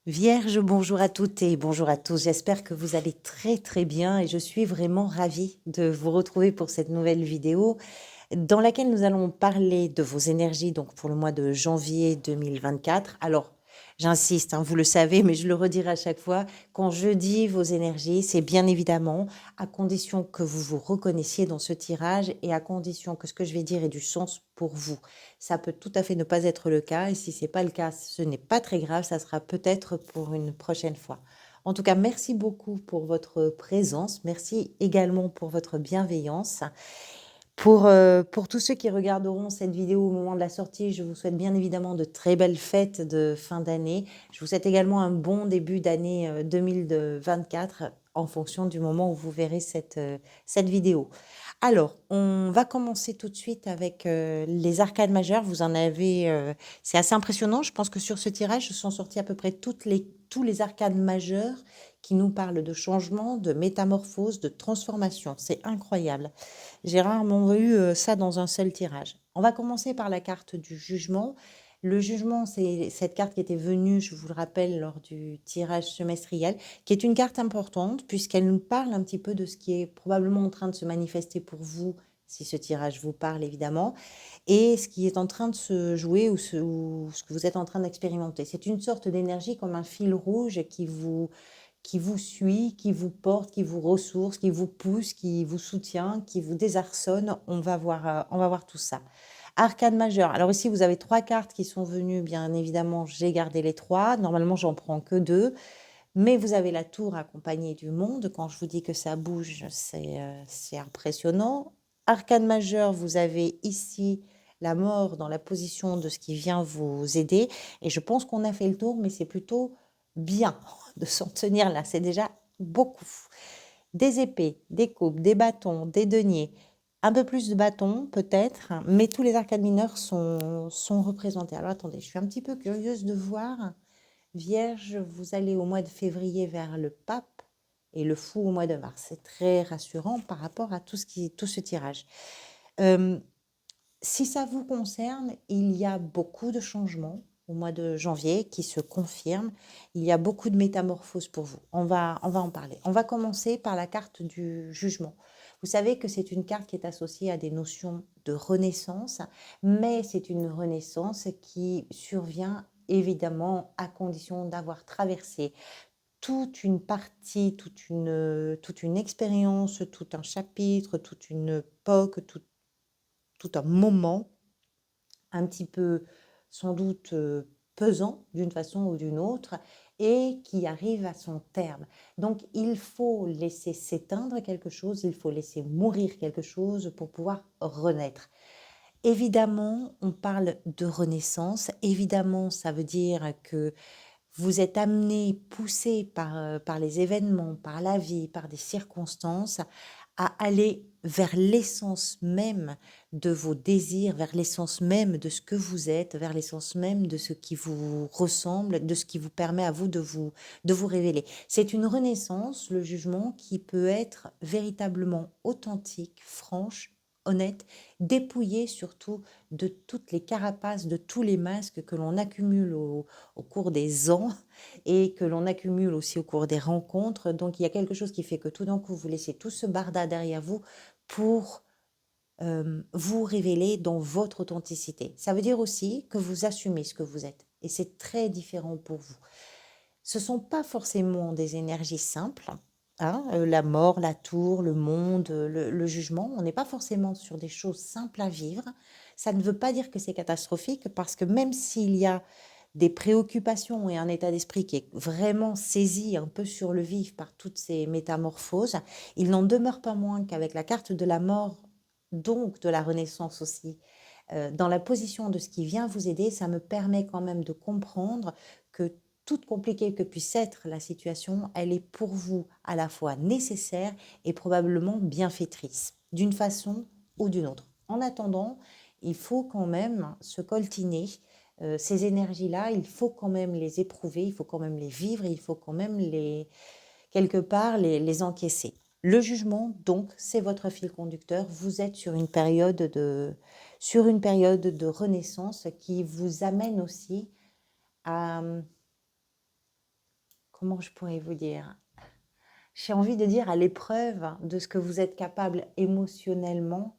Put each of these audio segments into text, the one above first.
Vierge, bonjour à toutes et bonjour à tous. J'espère que vous allez très très bien et je suis vraiment ravie de vous retrouver pour cette nouvelle vidéo dans laquelle nous allons parler de vos énergies donc pour le mois de janvier 2024. Alors, j'insiste, hein, vous le savez, mais je le redirai à chaque fois, quand je dis vos énergies, c'est bien évidemment à condition que vous vous reconnaissiez dans ce tirage et à condition que ce que je vais dire ait du sens pour vous. Ça peut tout à fait ne pas être le cas et si c'est pas le cas, ce n'est pas très grave, ça sera peut-être pour une prochaine fois. En tout cas, merci beaucoup pour votre présence, merci également pour votre bienveillance. Pour tous ceux qui regarderont cette vidéo au moment de la sortie, je vous souhaite bien évidemment de très belles fêtes de fin d'année. Je vous souhaite également un bon début d'année 2024 en fonction du moment où vous verrez cette vidéo. Alors, on va commencer tout de suite avec les arcades majeures. Vous en avez, c'est assez impressionnant. Je pense que sur ce tirage, sont sortis à peu près tous les arcades majeures qui nous parlent de changement, de métamorphose, de transformation. C'est incroyable. J'ai rarement eu ça dans un seul tirage. On va commencer par la carte du jugement. Le jugement, c'est cette carte qui était venue, je vous le rappelle, lors du tirage semestriel, qui est une carte importante puisqu'elle nous parle un petit peu de ce qui est probablement en train de se manifester pour vous, si ce tirage vous parle évidemment, et ce qui est en train de se jouer ou ce que vous êtes en train d'expérimenter. C'est une sorte d'énergie comme un fil rouge qui vous suit, qui vous porte, qui vous ressource, qui vous pousse, qui vous soutient, qui vous désarçonne. On va voir tout ça. Arcade majeure. Alors ici, vous avez 3 cartes qui sont venues. Bien évidemment, j'ai gardé les 3. Normalement, j'en prends que 2. Mais vous avez la tour accompagnée du monde. Quand je vous dis que ça bouge, c'est impressionnant. Arcade majeure, vous avez ici la mort dans la position de ce qui vient vous aider. Et je pense qu'on a fait le tour, mais c'est plutôt bien de s'en tenir là. C'est déjà beaucoup. Des épées, des coupes, des bâtons, des deniers. Un peu plus de bâtons peut-être, mais tous les arcades mineurs sont représentés. Alors attendez, je suis un petit peu curieuse de voir. Vierge, vous allez au mois de février vers le pape et le fou au mois de mars. C'est très rassurant par rapport à tout ce tirage. Si ça vous concerne, il y a beaucoup de changements au mois de janvier qui se confirment. Il y a beaucoup de métamorphoses pour vous. On va en parler. On va commencer par la carte du jugement. Vous savez que c'est une carte qui est associée à des notions de renaissance, mais c'est une renaissance qui survient évidemment à condition d'avoir traversé toute une partie, toute une expérience, tout un chapitre, toute une époque, tout un moment un petit peu sans doute pesant d'une façon ou d'une autre et qui arrive à son terme. Donc il faut laisser s'éteindre quelque chose, il faut laisser mourir quelque chose pour pouvoir renaître. Évidemment, on parle de renaissance. Évidemment, ça veut dire que vous êtes amené, poussé par les événements, par la vie, par des circonstances, à aller vers l'essence même de vos désirs, vers l'essence même de ce que vous êtes, vers l'essence même de ce qui vous ressemble, de ce qui vous permet à vous de vous révéler. C'est une renaissance, le jugement, qui peut être véritablement authentique, franche, honnête, dépouillée surtout de toutes les carapaces, de tous les masques que l'on accumule au cours des ans et que l'on accumule aussi au cours des rencontres. Donc il y a quelque chose qui fait que tout d'un coup, vous laissez tout ce barda derrière vous pour vous révéler dans votre authenticité. Ça veut dire aussi que vous assumez ce que vous êtes. Et c'est très différent pour vous. Ce ne sont pas forcément des énergies simples. Hein, la mort, la tour, le monde, le jugement. On n'est pas forcément sur des choses simples à vivre. Ça ne veut pas dire que c'est catastrophique parce que même s'il y a des préoccupations et un état d'esprit qui est vraiment saisi un peu sur le vif par toutes ces métamorphoses, il n'en demeure pas moins qu'avec la carte de la mort, donc de la renaissance aussi, dans la position de ce qui vient vous aider, ça me permet quand même de comprendre que toute compliquée que puisse être la situation, elle est pour vous à la fois nécessaire et probablement bienfaitrice, d'une façon ou d'une autre. En attendant, il faut quand même se coltiner ces énergies-là, il faut quand même les éprouver, il faut quand même les vivre, il faut quand même quelque part les encaisser. Le jugement, donc, c'est votre fil conducteur. Vous êtes sur une période de renaissance qui vous amène aussi à comment je pourrais vous dire? J'ai envie de dire à l'épreuve de ce que vous êtes capable émotionnellement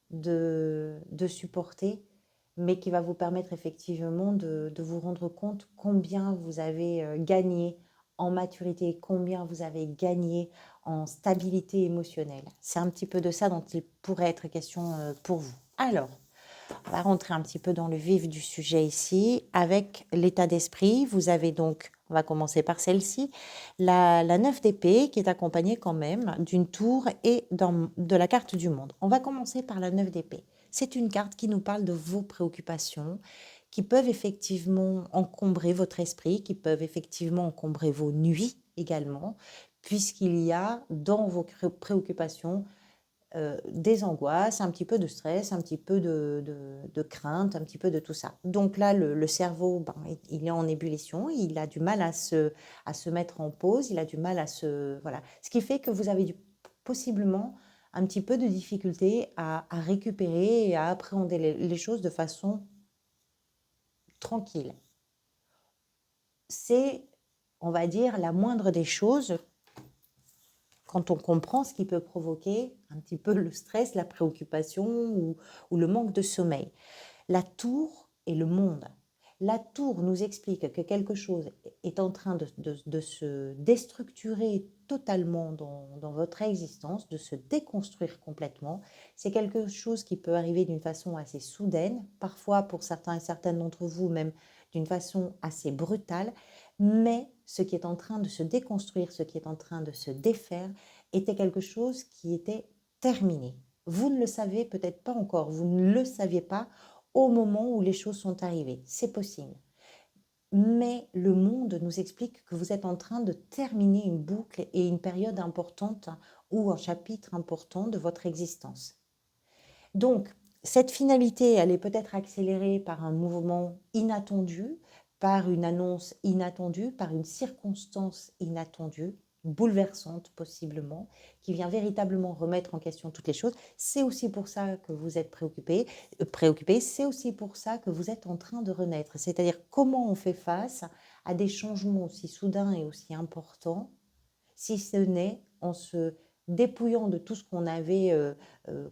de supporter, mais qui va vous permettre effectivement de vous rendre compte combien vous avez gagné en maturité, combien vous avez gagné en stabilité émotionnelle. C'est un petit peu de ça dont il pourrait être question pour vous. Alors, on va rentrer un petit peu dans le vif du sujet ici. Avec l'état d'esprit, vous avez donc, on va commencer par celle-ci, la 9 d'épée qui est accompagnée quand même d'une tour et de la carte du monde. On va commencer par la 9 d'épée. C'est une carte qui nous parle de vos préoccupations, qui peuvent effectivement encombrer votre esprit, qui peuvent effectivement encombrer vos nuits également, puisqu'il y a dans vos préoccupations des angoisses, un petit peu de stress, un petit peu de crainte, un petit peu de tout ça. Donc là, le cerveau, ben, il est en ébullition, il a du mal à se mettre en pause, il a du mal à se... Voilà. Ce qui fait que vous avez possiblement un petit peu de difficulté à récupérer et à appréhender les choses de façon tranquille. C'est, on va dire, la moindre des choses quand on comprend ce qui peut provoquer un petit peu le stress, la préoccupation ou le manque de sommeil. La tour et le monde. La tour nous explique que quelque chose est en train de se déstructurer totalement dans votre existence, de se déconstruire complètement. C'est quelque chose qui peut arriver d'une façon assez soudaine, parfois pour certains et certaines d'entre vous même d'une façon assez brutale, mais ce qui est en train de se déconstruire, ce qui est en train de se défaire, était quelque chose qui était terminé. Vous ne le savez peut-être pas encore, vous ne le saviez pas au moment où les choses sont arrivées. C'est possible. Mais le monde nous explique que vous êtes en train de terminer une boucle et une période importante ou un chapitre important de votre existence. Donc, cette finalité, elle est peut-être accélérée par un mouvement inattendu, par une annonce inattendue, par une circonstance inattendue, bouleversante possiblement, qui vient véritablement remettre en question toutes les choses. C'est aussi pour ça que vous êtes préoccupé, c'est aussi pour ça que vous êtes en train de renaître. C'est-à-dire comment on fait face à des changements aussi soudains et aussi importants, si ce n'est en se dépouillant de tout ce qu'on avait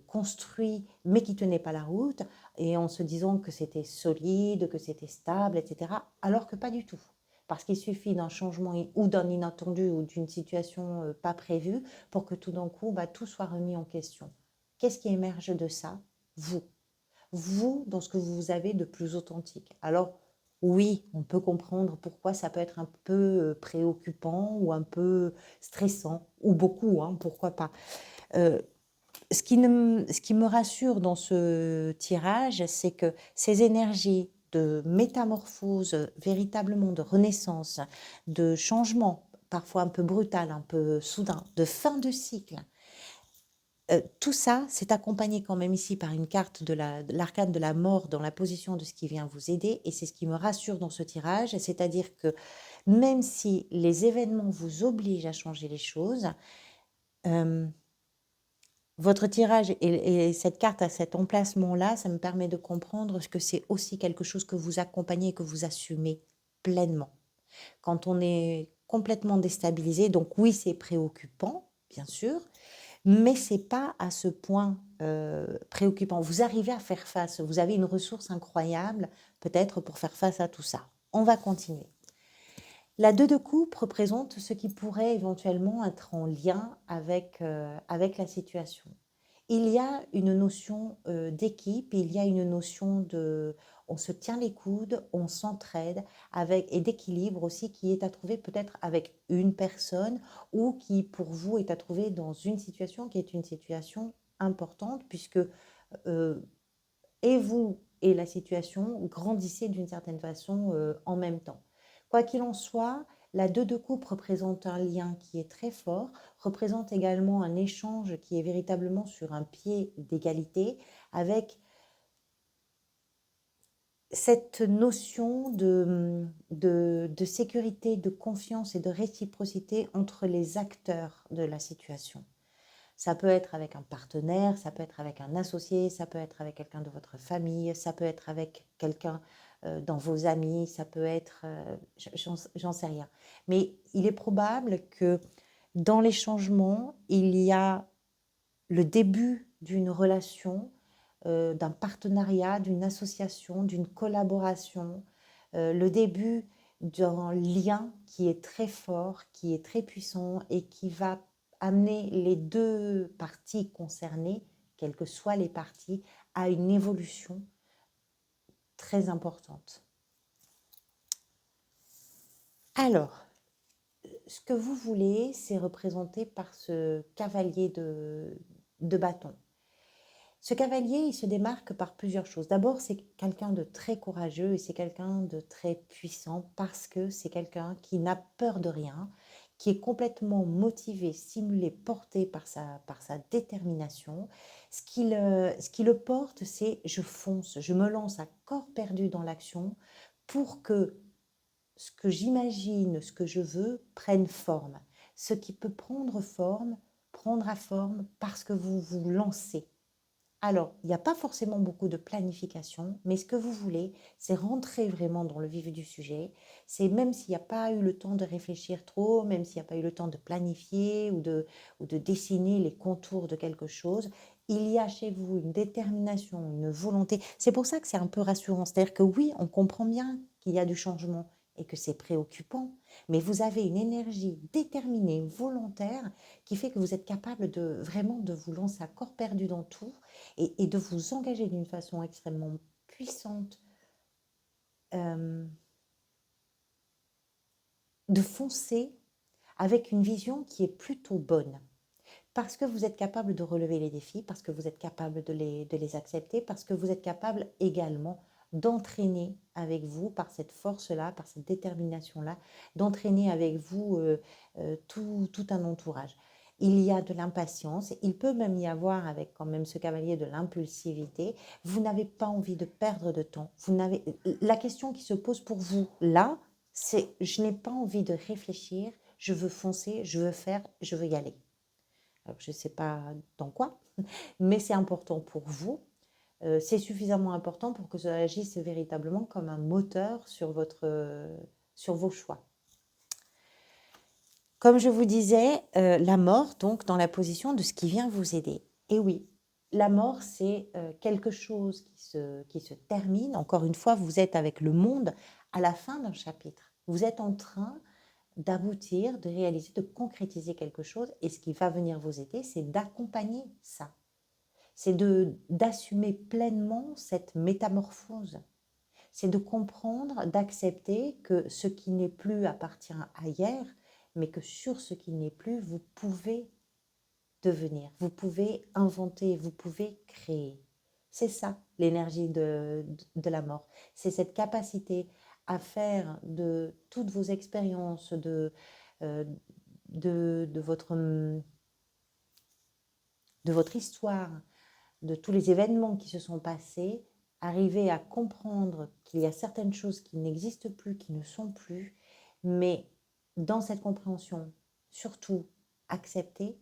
construit, mais qui ne tenait pas la route, et en se disant que c'était solide, que c'était stable, etc., alors que pas du tout. Parce qu'il suffit d'un changement ou d'un inattendu ou d'une situation pas prévue pour que tout d'un coup, tout soit remis en question. Qu'est-ce qui émerge de ça? Vous. Vous, dans ce que vous avez de plus authentique. Alors, oui, on peut comprendre pourquoi ça peut être un peu préoccupant ou un peu stressant, ou beaucoup, hein, pourquoi pas. Ce qui me rassure dans ce tirage, c'est que ces énergies de métamorphose, véritablement de renaissance, de changement, parfois un peu brutal, un peu soudain, de fin de cycle, tout ça, c'est accompagné quand même ici par une carte de l'arcane de la mort dans la position de ce qui vient vous aider, et c'est ce qui me rassure dans ce tirage, c'est-à-dire que même si les événements vous obligent à changer les choses, votre tirage et cette carte à cet emplacement-là, ça me permet de comprendre que c'est aussi quelque chose que vous accompagnez et que vous assumez pleinement. Quand on est complètement déstabilisé, donc oui, c'est préoccupant, bien sûr, mais c'est pas à ce point préoccupant. Vous arrivez à faire face, vous avez une ressource incroyable peut-être pour faire face à tout ça. On va continuer. La 2 de coupe représente ce qui pourrait éventuellement être en lien avec la situation. Il y a une notion d'équipe, il y a une notion de on se tient les coudes, on s'entraide et d'équilibre aussi qui est à trouver peut-être avec une personne ou qui pour vous est à trouver dans une situation qui est une situation importante puisque euh, et vous et la situation grandissez d'une certaine façon en même temps. Quoi qu'il en soit, la 2 de coupe représente un lien qui est très fort, représente également un échange qui est véritablement sur un pied d'égalité avec cette notion de sécurité, de confiance et de réciprocité entre les acteurs de la situation. Ça peut être avec un partenaire, ça peut être avec un associé, ça peut être avec quelqu'un de votre famille, ça peut être avec quelqu'un dans vos amis, ça peut être, j'en sais rien. Mais il est probable que dans les changements, il y a le début d'une relation, d'un partenariat, d'une association, d'une collaboration, le début d'un lien qui est très fort, qui est très puissant et qui va amener les deux parties concernées, quelles que soient les parties, à une évolution très importante. Alors, ce que vous voulez, c'est représenté par ce cavalier de bâton. Ce cavalier, il se démarque par plusieurs choses. D'abord, c'est quelqu'un de très courageux et c'est quelqu'un de très puissant parce que c'est quelqu'un qui n'a peur de rien, qui est complètement motivé, stimulé, porté par sa détermination. Ce qui le porte, c'est je fonce, je me lance à corps perdu dans l'action pour que ce que j'imagine, ce que je veux, prenne forme. Ce qui peut prendre forme, prendra forme parce que vous vous lancez. Alors, il n'y a pas forcément beaucoup de planification, mais ce que vous voulez, c'est rentrer vraiment dans le vif du sujet. C'est même s'il n'y a pas eu le temps de réfléchir trop, même s'il n'y a pas eu le temps de planifier ou de dessiner les contours de quelque chose, il y a chez vous une détermination, une volonté. C'est pour ça que c'est un peu rassurant. C'est-à-dire que oui, on comprend bien qu'il y a du changement et que c'est préoccupant, mais vous avez une énergie déterminée, volontaire, qui fait que vous êtes capable de vraiment de vous lancer à corps perdu dans tout et de vous engager d'une façon extrêmement puissante, euh, de foncer avec une vision qui est plutôt bonne. Parce que vous êtes capable de relever les défis, parce que vous êtes capable de les accepter, parce que vous êtes capable également d'entraîner avec vous, par cette force-là, par cette détermination-là, d'entraîner avec vous tout un entourage. Il y a de l'impatience, il peut même y avoir avec quand même ce cavalier de l'impulsivité. Vous n'avez pas envie de perdre de temps. La question qui se pose pour vous là, c'est je n'ai pas envie de réfléchir, je veux foncer, je veux faire, je veux y aller. Alors, je ne sais pas dans quoi, mais c'est important pour vous. C'est suffisamment important pour que ça agisse véritablement comme un moteur sur vos choix. Comme je vous disais, la mort, donc dans la position de ce qui vient vous aider. Et oui, la mort, c'est quelque chose qui se termine. Encore une fois, vous êtes avec le monde à la fin d'un chapitre. Vous êtes en train d'aboutir, de réaliser, de concrétiser quelque chose. Et ce qui va venir vous aider, c'est d'accompagner ça. C'est d'assumer pleinement cette métamorphose. C'est de comprendre, d'accepter que ce qui n'est plus appartient à hier, mais que sur ce qui n'est plus, vous pouvez devenir, vous pouvez inventer, vous pouvez créer. C'est ça l'énergie de la mort. C'est cette capacité à faire de toutes vos expériences, euh, de votre histoire, de tous les événements qui se sont passés, arriver à comprendre qu'il y a certaines choses qui n'existent plus, qui ne sont plus, mais dans cette compréhension, surtout accepter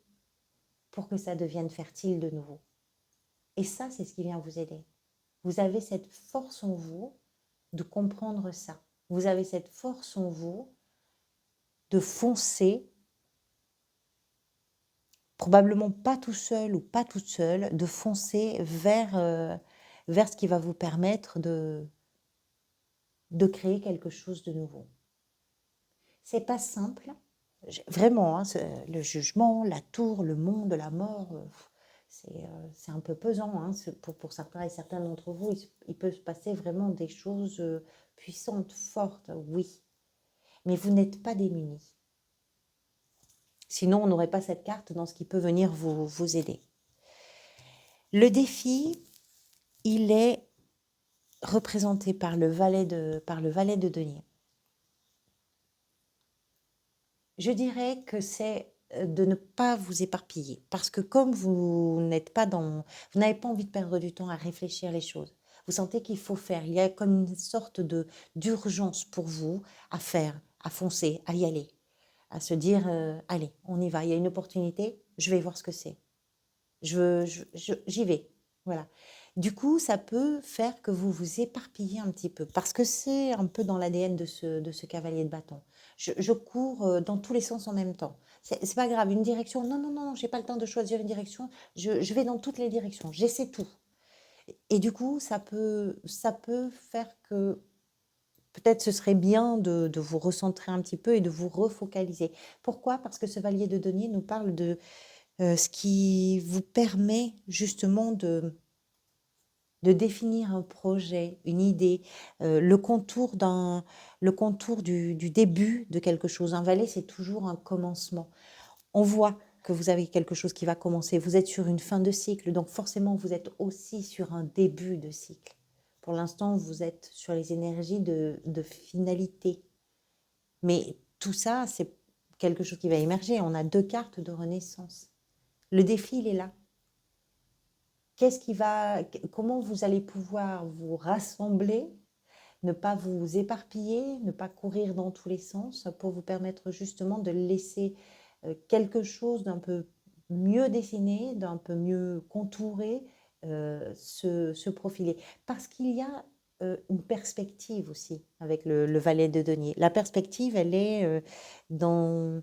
pour que ça devienne fertile de nouveau. Et ça, c'est ce qui vient vous aider. Vous avez cette force en vous de comprendre ça. Vous avez cette force en vous de foncer, probablement pas tout seul ou pas toute seule, de foncer vers ce qui va vous permettre de créer quelque chose de nouveau. C'est pas simple, vraiment, hein, le jugement, la tour, le monde, la mort, c'est un peu pesant. Hein, pour certains et certaines d'entre vous, il peut se passer vraiment des choses puissantes, fortes, oui. Mais vous n'êtes pas démunis. Sinon, on n'aurait pas cette carte dans ce qui peut venir vous aider. Le défi, il est représenté par le valet de denier. Je dirais que c'est de ne pas vous éparpiller. Parce que comme vous n'avez pas envie de perdre du temps à réfléchir les choses, vous sentez qu'il faut faire. Il y a comme une sorte d'urgence pour vous à faire, à foncer, à y aller, à se dire allez, on y va. Il y a une opportunité, je vais voir ce que c'est. J'y vais. Voilà. Du coup, ça peut faire que vous vous éparpillez un petit peu, parce que c'est un peu dans l'ADN de ce cavalier de bâton. Je cours dans tous les sens en même temps. C'est pas grave, une direction, non, non, non, j'ai pas le temps de choisir une direction, je vais dans toutes les directions, j'essaie tout. Et du coup, ça peut faire que peut-être ce serait bien de vous recentrer un petit peu et de vous refocaliser. Pourquoi? Parce que ce Valier de denier nous parle de ce qui vous permet justement de définir un projet, une idée, le contour du début de quelque chose. Un valet, c'est toujours un commencement. On voit que vous avez quelque chose qui va commencer. Vous êtes sur une fin de cycle, donc forcément, vous êtes aussi sur un début de cycle. Pour l'instant, vous êtes sur les énergies de finalité. Mais tout ça, c'est quelque chose qui va émerger. On a 2 cartes de renaissance. Le défi, il est là. Comment vous allez pouvoir vous rassembler, ne pas vous éparpiller, ne pas courir dans tous les sens pour vous permettre justement de laisser quelque chose d'un peu mieux dessiné, d'un peu mieux contouré se profiler. Parce qu'il y a une perspective aussi avec le valet de denier. La perspective, dans,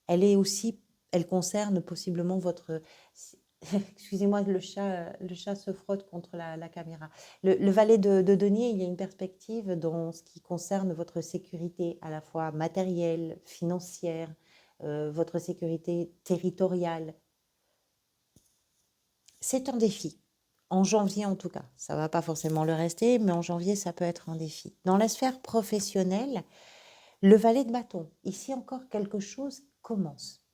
elle est aussi, elle concerne possiblement votre. Excusez-moi, le chat se frotte contre la caméra. Le valet de denier, il y a une perspective dans ce qui concerne votre sécurité, à la fois matérielle, financière, votre sécurité territoriale. C'est un défi. En janvier, en tout cas. Ça ne va pas forcément le rester, mais en janvier, ça peut être un défi. Dans la sphère professionnelle, le valet de bâton, ici encore, quelque chose commence.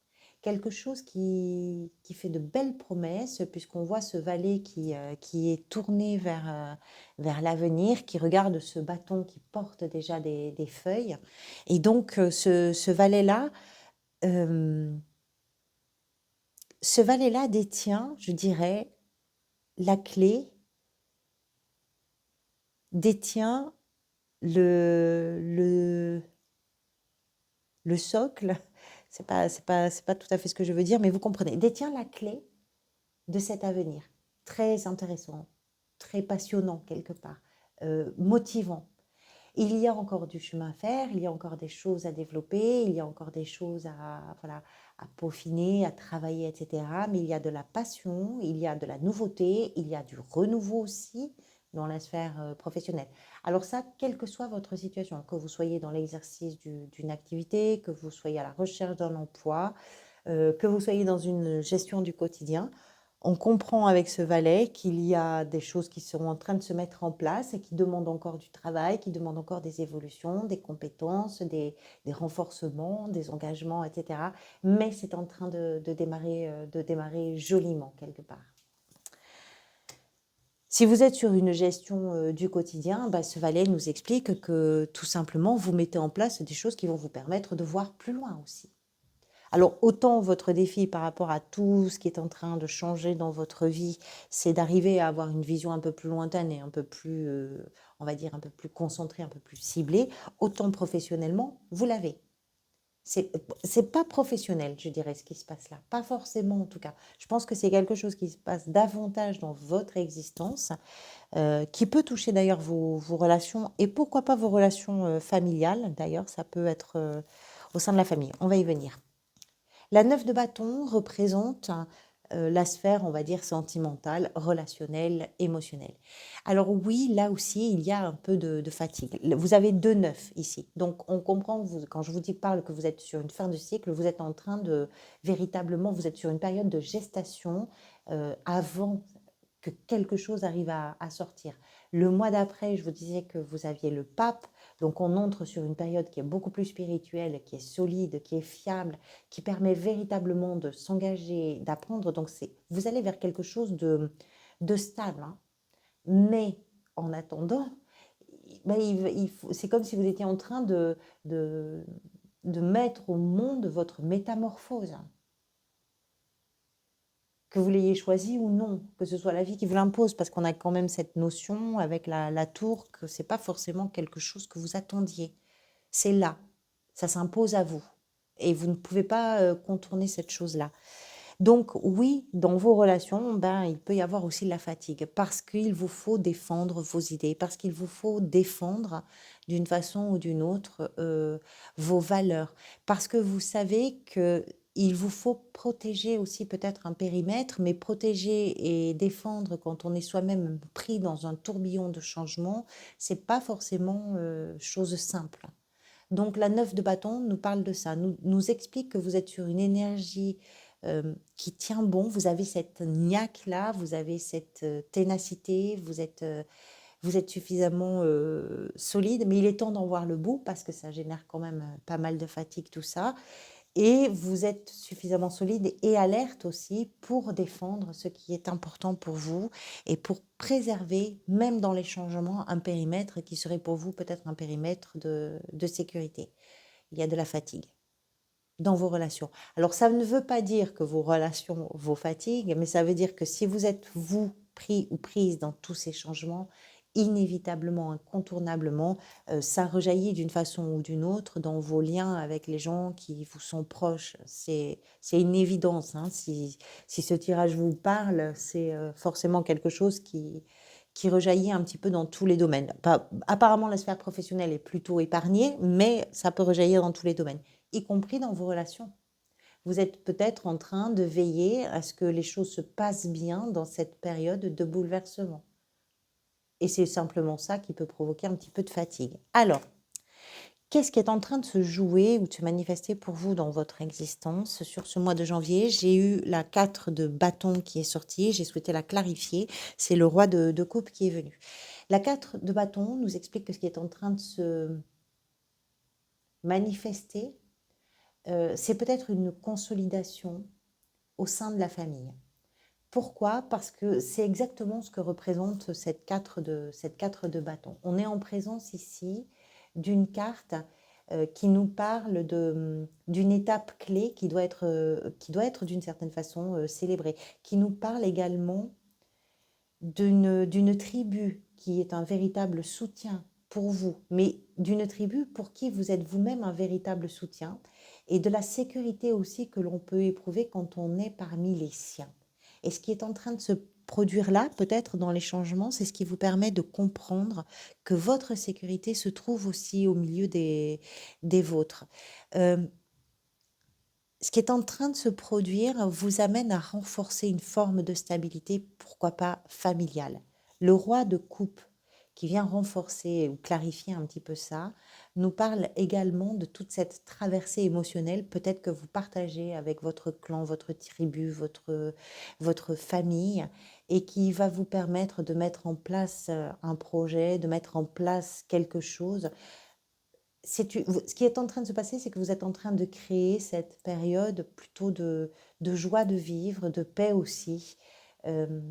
Quelque chose qui fait de belles promesses, puisqu'on voit ce valet qui est tourné vers l'avenir, qui regarde ce bâton qui porte déjà des feuilles. Et donc, euh, ce valet-là détient, je dirais, la clé, détient le, le socle, c'est pas tout à fait ce que je veux dire, mais vous comprenez, détient la clé de cet avenir. Très intéressant, très passionnant quelque part, motivant. Il y a encore du chemin à faire, il y a encore des choses à développer, il y a encore des choses voilà, à peaufiner, à travailler, etc. Mais il y a de la passion, il y a de la nouveauté, il y a du renouveau aussi dans la sphère professionnelle. Alors ça, quelle que soit votre situation, que vous soyez dans l'exercice d'une activité, que vous soyez à la recherche d'un emploi, que vous soyez dans une gestion du quotidien, on comprend avec ce valet qu'il y a des choses qui sont en train de se mettre en place et qui demandent encore du travail, qui demandent encore des évolutions, des compétences, des renforcements, des engagements, etc. Mais c'est en train de démarrer joliment quelque part. Si vous êtes sur une gestion du quotidien, bah, ce valet nous explique que tout simplement, vous mettez en place des choses qui vont vous permettre de voir plus loin aussi. Alors, autant votre défi par rapport à tout ce qui est en train de changer dans votre vie, c'est d'arriver à avoir une vision un peu plus lointaine et un peu plus, on va dire, un peu plus concentrée, un peu plus ciblée, autant professionnellement, vous l'avez. C'est pas professionnel, je dirais, ce qui se passe là. Pas forcément, en tout cas. Je pense que c'est quelque chose qui se passe davantage dans votre existence, qui peut toucher d'ailleurs vos relations et pourquoi pas vos relations familiales. D'ailleurs, ça peut être au sein de la famille. On va y venir. La 9 de bâton représente la sphère, on va dire, sentimentale, relationnelle, émotionnelle. Alors oui, là aussi, il y a un peu de fatigue. Vous avez 2 9 ici. Donc on comprend, quand je vous parle que vous êtes sur une fin de cycle, vous êtes en train de, véritablement, vous êtes sur une période de gestation avant que quelque chose arrive à sortir. Le mois d'après, je vous disais que vous aviez le pape, donc on entre sur une période qui est beaucoup plus spirituelle, qui est solide, qui est fiable, qui permet véritablement de s'engager, d'apprendre. Donc vous allez vers quelque chose de stable. Hein. Mais en attendant, ben, c'est comme si vous étiez en train de mettre au monde votre métamorphose. Que vous l'ayez choisi ou non, que ce soit la vie qui vous l'impose, parce qu'on a quand même cette notion avec la tour que c'est pas forcément quelque chose que vous attendiez. C'est là, ça s'impose à vous et vous ne pouvez pas contourner cette chose-là. Donc oui, dans vos relations, ben, il peut y avoir aussi de la fatigue parce qu'il vous faut défendre vos idées, parce qu'il vous faut défendre d'une façon ou d'une autre vos valeurs, parce que vous savez que il vous faut protéger aussi peut-être un périmètre, mais protéger et défendre quand on est soi-même pris dans un tourbillon de changement, c'est pas forcément chose simple. Donc la 9 de bâton nous parle de ça, nous explique que vous êtes sur une énergie qui tient bon, vous avez cette niaque-là, vous avez cette ténacité, vous êtes suffisamment solide, mais il est temps d'en voir le bout parce que ça génère quand même pas mal de fatigue, tout ça. Et vous êtes suffisamment solide et alerte aussi pour défendre ce qui est important pour vous et pour préserver, même dans les changements, un périmètre qui serait pour vous peut-être un périmètre de sécurité. Il y a de la fatigue dans vos relations. Alors ça ne veut pas dire que vos relations vous fatiguent, mais ça veut dire que si vous êtes, vous, pris ou prise dans tous ces changements, inévitablement, incontournablement, ça rejaillit d'une façon ou d'une autre dans vos liens avec les gens qui vous sont proches. C'est une évidence, hein. Si ce tirage vous parle, c'est forcément quelque chose qui rejaillit un petit peu dans tous les domaines. Apparemment, la sphère professionnelle est plutôt épargnée, mais ça peut rejaillir dans tous les domaines, y compris dans vos relations. Vous êtes peut-être en train de veiller à ce que les choses se passent bien dans cette période de bouleversement. Et c'est simplement ça qui peut provoquer un petit peu de fatigue. Alors, qu'est-ce qui est en train de se jouer ou de se manifester pour vous dans votre existence sur ce mois de janvier? J'ai eu la 4 de bâton qui est sortie, j'ai souhaité la clarifier. C'est le roi de coupe qui est venu. La 4 de bâton nous explique que ce qui est en train de se manifester, c'est peut-être une consolidation au sein de la famille. Pourquoi? Parce que c'est exactement ce que représente cette 4 de bâton. On est en présence ici d'une carte qui nous parle d'une étape clé qui doit être d'une certaine façon célébrée, qui nous parle également d'une tribu qui est un véritable soutien pour vous, mais d'une tribu pour qui vous êtes vous-même un véritable soutien, et de la sécurité aussi que l'on peut éprouver quand on est parmi les siens. Et ce qui est en train de se produire là, peut-être dans les changements, c'est ce qui vous permet de comprendre que votre sécurité se trouve aussi au milieu des vôtres. Euh, Ce qui est en train de se produire vous amène à renforcer une forme de stabilité, pourquoi pas familiale. Le roi de coupe, qui vient renforcer ou clarifier un petit peu ça, nous parle également de toute cette traversée émotionnelle, peut-être que vous partagez avec votre clan, votre tribu, votre famille, et qui va vous permettre de mettre en place un projet, de mettre en place quelque chose. Ce qui est en train de se passer, c'est que vous êtes en train de créer cette période plutôt de joie de vivre, de paix aussi. Euh,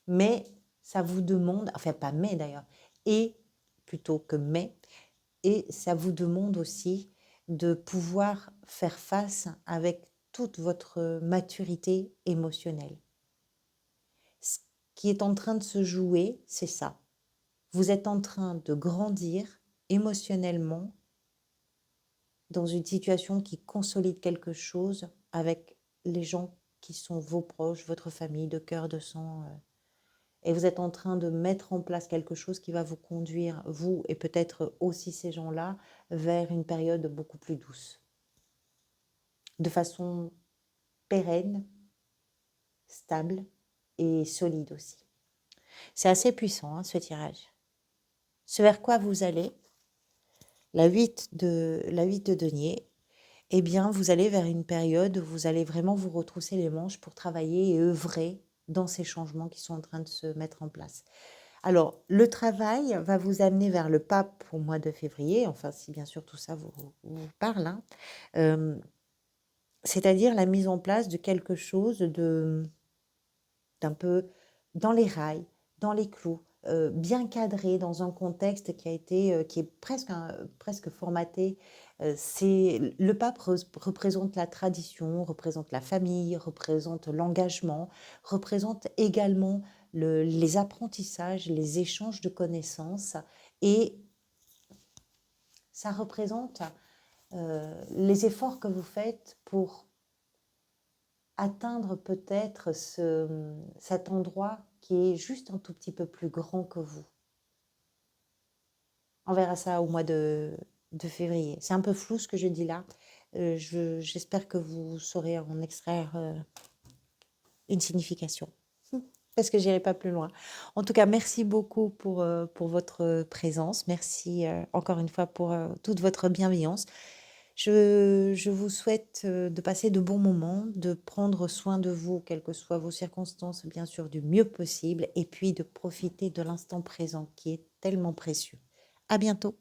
mais ça vous demande, enfin pas mais d'ailleurs, et plutôt que mais, et ça vous demande aussi de pouvoir faire face avec toute votre maturité émotionnelle. Ce qui est en train de se jouer, c'est ça. Vous êtes en train de grandir émotionnellement dans une situation qui consolide quelque chose avec les gens qui sont vos proches, votre famille de cœur, de sang. Et vous êtes en train de mettre en place quelque chose qui va vous conduire, vous et peut-être aussi ces gens-là, vers une période beaucoup plus douce. De façon pérenne, stable et solide aussi. C'est assez puissant, hein, ce tirage. Ce vers quoi vous allez, la 8 de denier, eh bien, vous allez vers une période où vous allez vraiment vous retrousser les manches pour travailler et œuvrer dans ces changements qui sont en train de se mettre en place. Alors, le travail va vous amener vers le pape au mois de février, enfin, si bien sûr tout ça vous parle, hein. Euh, C'est-à-dire la mise en place de quelque chose d'un peu dans les rails, dans les clous, bien cadré dans un contexte qui est presque formaté. Le pape représente la tradition, représente la famille, représente l'engagement, représente également les apprentissages, les échanges de connaissances, et ça représente les efforts que vous faites pour atteindre peut-être cet endroit qui est juste un tout petit peu plus grand que vous. On verra ça au mois de février. C'est un peu flou ce que je dis là. J'espère que vous saurez en extraire une signification. Parce que j'irai pas plus loin. En tout cas, merci beaucoup pour votre présence. Merci encore une fois pour toute votre bienveillance. Je vous souhaite de passer de bons moments, de prendre soin de vous, quelles que soient vos circonstances, bien sûr, du mieux possible, et puis de profiter de l'instant présent qui est tellement précieux. À bientôt.